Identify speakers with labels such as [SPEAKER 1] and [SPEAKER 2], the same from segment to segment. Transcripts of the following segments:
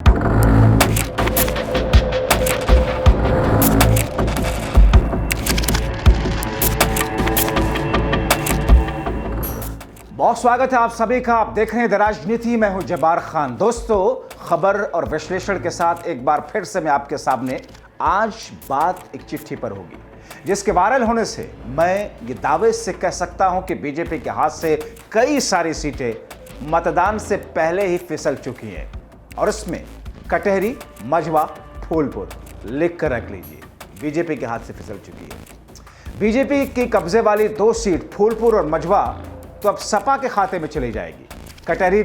[SPEAKER 1] बहुत स्वागत है आप सभी का। आप देख रहे हैं द राजनीति। मैं हूं जब्बार खान। दोस्तों, खबर और विश्लेषण के साथ एक बार फिर से मैं आपके सामने। आज बात एक चिट्ठी पर होगी जिसके वायरल होने से मैं ये दावे से कह सकता हूं कि बीजेपी के हाथ से कई सारी सीटें मतदान से पहले ही फिसल चुकी हैं। और इसमें कटहरी, मझवा, फूलपुर लिख कर रख लीजिए, बीजेपी के हाथ से फिसल चुकी है। बीजेपी की कब्जे वाली 2 सीट फूलपुर और मझवा तो अब सपा के खाते में चली जाएगी। कटहरी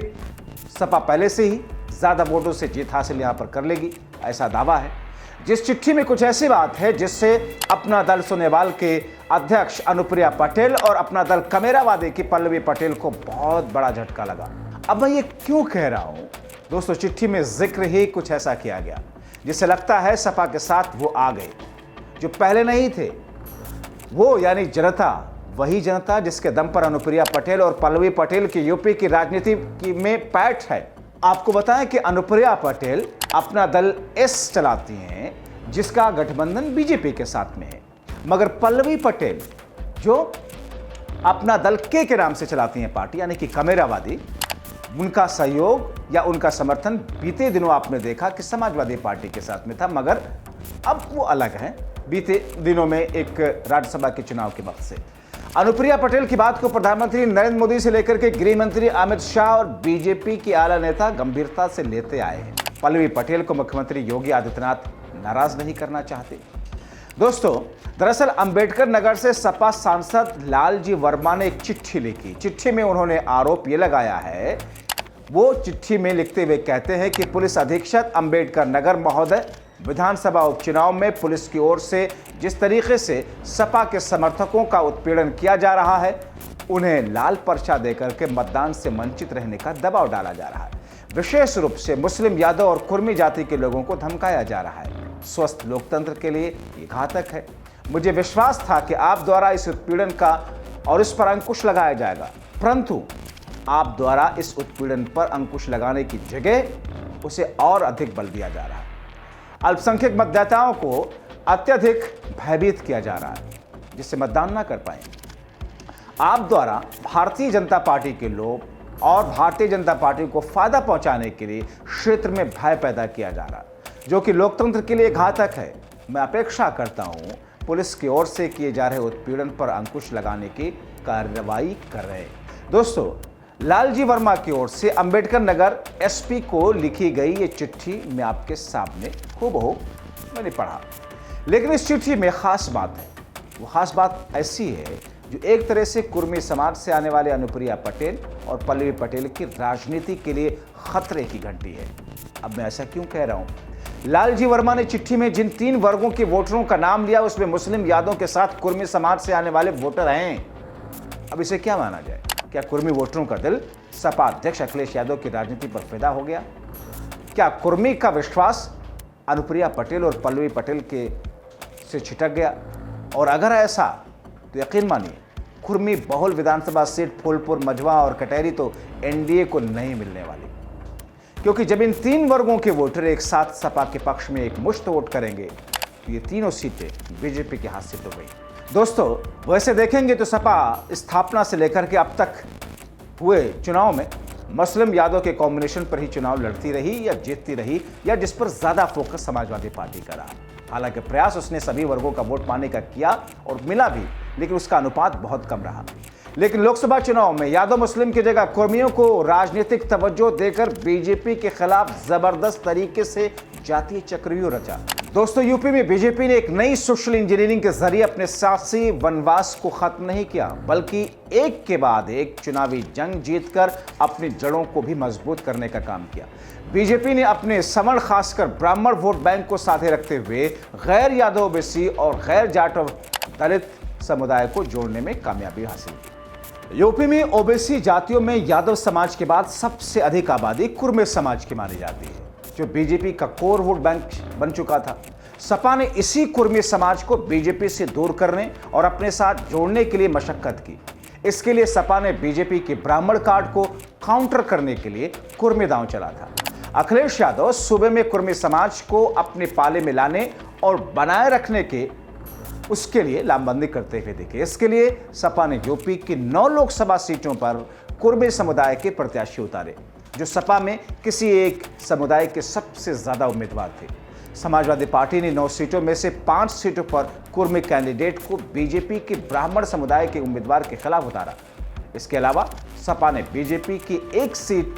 [SPEAKER 1] सपा पहले से ही ज्यादा वोटों से जीत हासिल यहां पर कर लेगी, ऐसा दावा है। जिस चिट्ठी में कुछ ऐसी बात है जिससे अपना दल सोनेवाल के अध्यक्ष अनुप्रिया पटेल और अपना दल कमेरावादी की पल्लवी पटेल को बहुत बड़ा झटका लगा। अब मैं ये क्यों कह रहा हूं दोस्तों, चिट्ठी में जिक्र ही कुछ ऐसा किया गया जिससे लगता है सपा के साथ वो आ गए जो पहले नहीं थे। वो यानी जनता, वही जनता जिसके दम पर अनुप्रिया पटेल और पल्लवी पटेल की यूपी की राजनीति में पैठ है। आपको बताएं कि अनुप्रिया पटेल अपना दल एस चलाती हैं जिसका गठबंधन बीजेपी के साथ में है, मगर पल्लवी पटेल जो अपना दल के नाम से चलाती हैं पार्टी यानी कि कमेरावादी, उनका सहयोग या उनका समर्थन बीते दिनों आपने देखा कि समाजवादी पार्टी के साथ में था, मगर अब वो अलग है। बीते दिनों में एक राज्यसभा के चुनाव के वक्त से अनुप्रिया पटेल की बात को प्रधानमंत्री नरेंद्र मोदी से लेकर के गृह मंत्री अमित शाह और बीजेपी के आला नेता गंभीरता से लेते आए हैं। पल्लवी पटेल को मुख्यमंत्री योगी आदित्यनाथ नाराज नहीं करना चाहते। दोस्तों, दरअसल अंबेडकर नगर से सपा सांसद लालजी वर्मा ने एक चिट्ठी लिखी। चिट्ठी में उन्होंने आरोप यह लगाया है, वो चिट्ठी में लिखते हुए कहते हैं कि पुलिस अधीक्षक अंबेडकर नगर महोदय, विधानसभा उपचुनाव में पुलिस की ओर से जिस तरीके से सपा के समर्थकों का उत्पीड़न किया जा रहा है, उन्हें लाल पर्चा देकर के मतदान से वंचित रहने का दबाव डाला जा रहा है। विशेष रूप से मुस्लिम, यादव और कुर्मी जाति के लोगों को धमकाया जा रहा है। स्वस्थ लोकतंत्र के लिए ये घातक है। मुझे विश्वास था कि आप द्वारा इस उत्पीड़न का और इस पर अंकुश लगाया जाएगा, परंतु आप द्वारा इस उत्पीड़न पर अंकुश लगाने की जगह उसे और अधिक बल दिया जा रहा है। अल्पसंख्यक मतदाताओं को अत्यधिक भयभीत किया जा रहा है जिससे मतदान ना कर पाए। आप द्वारा भारतीय जनता पार्टी के लोग और भारतीय जनता पार्टी को फायदा पहुंचाने के लिए क्षेत्र में भय पैदा किया जा रहा है, जो कि लोकतंत्र के लिए घातक है। मैं अपेक्षा करता हूं पुलिस की ओर से किए जा रहे उत्पीड़न पर अंकुश लगाने की कार्रवाई करें। दोस्तों, लालजी वर्मा की ओर से अंबेडकर नगर एसपी को लिखी गई ये चिट्ठी मैं आपके सामने हूबहू मैंने पढ़ा, लेकिन इस चिट्ठी में खास बात है। वो खास बात ऐसी है जो एक तरह से कुर्मी समाज से आने वाले अनुप्रिया पटेल और पल्लवी पटेल की राजनीति के लिए खतरे की घंटी है। अब मैं ऐसा क्यों कह रहा हूं? लालजी वर्मा ने चिट्ठी में जिन 3 वर्गों के वोटरों का नाम लिया, उसमें मुस्लिम, यादव के साथ कुर्मी समाज से आने वाले वोटर हैं। अब इसे क्या माना जाए? क्या कुर्मी वोटरों का दिल सपा अध्यक्ष अखिलेश यादव की राजनीति पर फिदा हो गया? क्या कुर्मी का विश्वास अनुप्रिया पटेल और पल्लवी पटेल के से छिटक गया? और अगर ऐसा तो यकीन मानिए, कुर्मी बहुल विधानसभा सीट फूलपुर, मझवा और कटहरी तो एनडीए को नहीं मिलने वाली, क्योंकि जब इन 3 वर्गों के वोटर एक साथ सपा के पक्ष में एक मुश्त वोट करेंगे तो ये तीनों सीटें बीजेपी के हाथ से तो गई। दोस्तों, वैसे देखेंगे तो सपा स्थापना से लेकर के अब तक हुए चुनाव में मुस्लिम, यादव के कॉम्बिनेशन पर ही चुनाव लड़ती रही या जीतती रही, या जिस पर ज्यादा फोकस समाजवादी पार्टी का रहा। हालांकि प्रयास उसने सभी वर्गों का वोट पाने का किया और मिला भी, लेकिन उसका अनुपात बहुत कम रहा। लेकिन लोकसभा चुनाव में यादव मुस्लिम की जगह कुर्मियों को राजनीतिक तवज्जो देकर बीजेपी के खिलाफ जबरदस्त तरीके से जातीय चक्रव्यूह रचा। दोस्तों, यूपी में बीजेपी ने एक नई सोशल इंजीनियरिंग के जरिए अपने सियासी वनवास को खत्म नहीं किया, बल्कि एक के बाद एक चुनावी जंग जीतकर अपनी जड़ों को भी मजबूत करने का काम किया। बीजेपी ने अपने सवर्ण, खासकर ब्राह्मण वोट बैंक को साथे रखते हुए गैर यादव, ओबीसी और गैर जाट और दलित समुदाय को जोड़ने में कामयाबी हासिल की। यूपी में ओबीसी जातियों में यादव समाज के बाद सबसे अधिक आबादी कुर्मी समाज की मानी जाती है, जो बीजेपी का कोर वोट बैंक बन चुका था। सपा ने इसी कुर्मी समाज को बीजेपी से दूर करने और अपने साथ जोड़ने के लिए मशक्कत की। इसके लिए सपा ने बीजेपी के ब्राह्मण कार्ड को काउंटर करने के लिए कुर्मी दांव चला था। अखिलेश यादव सूबे में कुर्मी समाज को अपने पाले में लाने और बनाए रखने के उसके लिए लामबंदी करते हुए दिखे। इसके लिए सपा ने यूपी की 9 लोकसभा सीटों पर कुर्मी समुदाय के प्रत्याशी उतारे, जो सपा में किसी एक समुदाय के सबसे ज्यादा उम्मीदवार थे। समाजवादी पार्टी ने 9 सीटों में से 5 सीटों पर कुर्मी कैंडिडेट को बीजेपी के ब्राह्मण समुदाय के उम्मीदवार के खिलाफ उतारा। इसके अलावा सपा ने बीजेपी की 1 सीट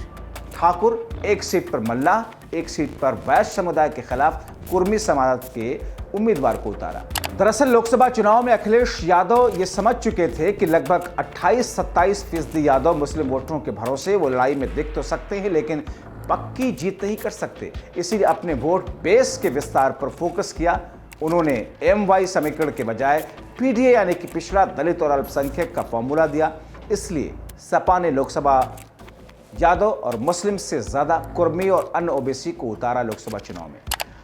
[SPEAKER 1] ठाकुर, 1 सीट पर मल्लाह, 1 सीट पर वैश्य समुदाय के खिलाफ कुर्मी समाज के उम्मीदवार को उतारा। दरअसल लोकसभा चुनाव में अखिलेश यादव ये समझ चुके थे कि लगभग 28-27% यादव मुस्लिम वोटरों के भरोसे वो लड़ाई में दिख तो सकते हैं, लेकिन पक्की जीत नहीं कर सकते। इसीलिए अपने वोट बेस के विस्तार पर फोकस किया। उन्होंने MY समीकरण के बजाय PDA यानी कि पिछड़ा, दलित और अल्पसंख्यक का फॉर्मूला दिया। इसलिए सपा ने लोकसभा यादव और मुस्लिम से ज्यादा कुर्मी और अन्य OBC को उतारा लोकसभा चुनाव में।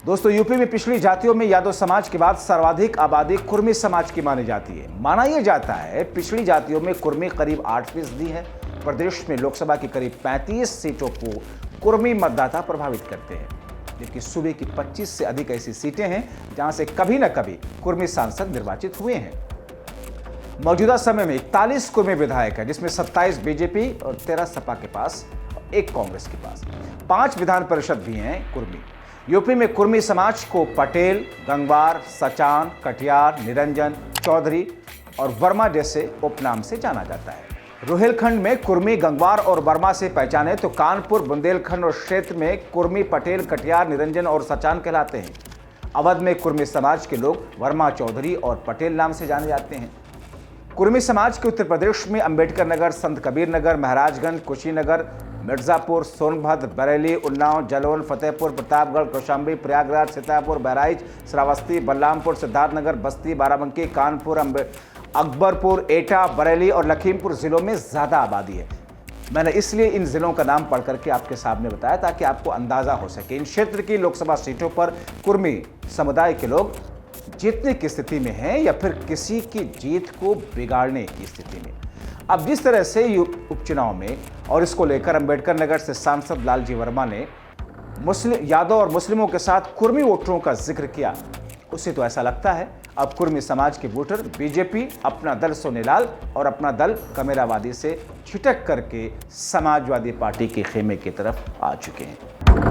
[SPEAKER 1] दोस्तों, यूपी में पिछड़ी जातियों में यादव समाज के बाद सर्वाधिक आबादी कुर्मी समाज की मानी जाती है। माना यह जाता है पिछड़ी जातियों में कुर्मी करीब 8% है। प्रदेश में लोकसभा की करीब 35 सीटों को कुर्मी मतदाता प्रभावित करते हैं, जबकि सूबे की 25 से अधिक ऐसी सीटें हैं जहां से कभी न कभी कुर्मी सांसद निर्वाचित हुए हैं। मौजूदा समय में 41 कुर्मी विधायक है, जिसमें 27 बीजेपी और 13 सपा के पास, 1 कांग्रेस के पास। 5 विधान परिषद भी हैं कुर्मी। यूपी में कुर्मी समाज को पटेल, गंगवार, सचान, कटियार, निरंजन, चौधरी और वर्मा जैसे उपनाम से जाना जाता है। रुहेलखंड में कुर्मी, गंगवार और वर्मा से पहचाने तो कानपुर, बुंदेलखंड और क्षेत्र में कुर्मी, पटेल, कटियार, निरंजन और सचान कहलाते हैं। अवध में कुर्मी समाज के लोग वर्मा, चौधरी और पटेल नाम से जाने जाते हैं। कुर्मी समाज के उत्तर प्रदेश में अंबेडकर नगर, संत कबीर नगर, महाराजगंज, कुशीनगर, मिर्जापुर, सोनभद्र, बरेली, उन्नाव, जलौन, फतेहपुर, प्रतापगढ़, कौशाम्बी, प्रयागराज, सीतापुर, बहराइच, श्रावस्ती, बलरामपुर, सिद्धार्थनगर, बस्ती, बाराबंकी, कानपुर, अकबरपुर, एटा, बरेली और लखीमपुर जिलों में ज्यादा आबादी है। मैंने इसलिए इन जिलों का नाम पढ़ करके आपके सामने बताया ताकि आपको अंदाजा हो सके इन क्षेत्र की लोकसभा सीटों पर कुर्मी समुदाय के लोग जीतने की स्थिति में हैं या फिर किसी की जीत को बिगाड़ने की स्थिति में। अब जिस तरह से उपचुनाव में और इसको लेकर अंबेडकर नगर से सांसद लालजी वर्मा ने मुस्लिम यादव और मुस्लिमों के साथ कुर्मी वोटरों का जिक्र किया, उससे तो ऐसा लगता है अब कुर्मी समाज के वोटर बीजेपी, अपना दल सोनेलाल और अपना दल कमेरावादी से छिटक करके समाजवादी पार्टी के खेमे की तरफ आ चुके हैं।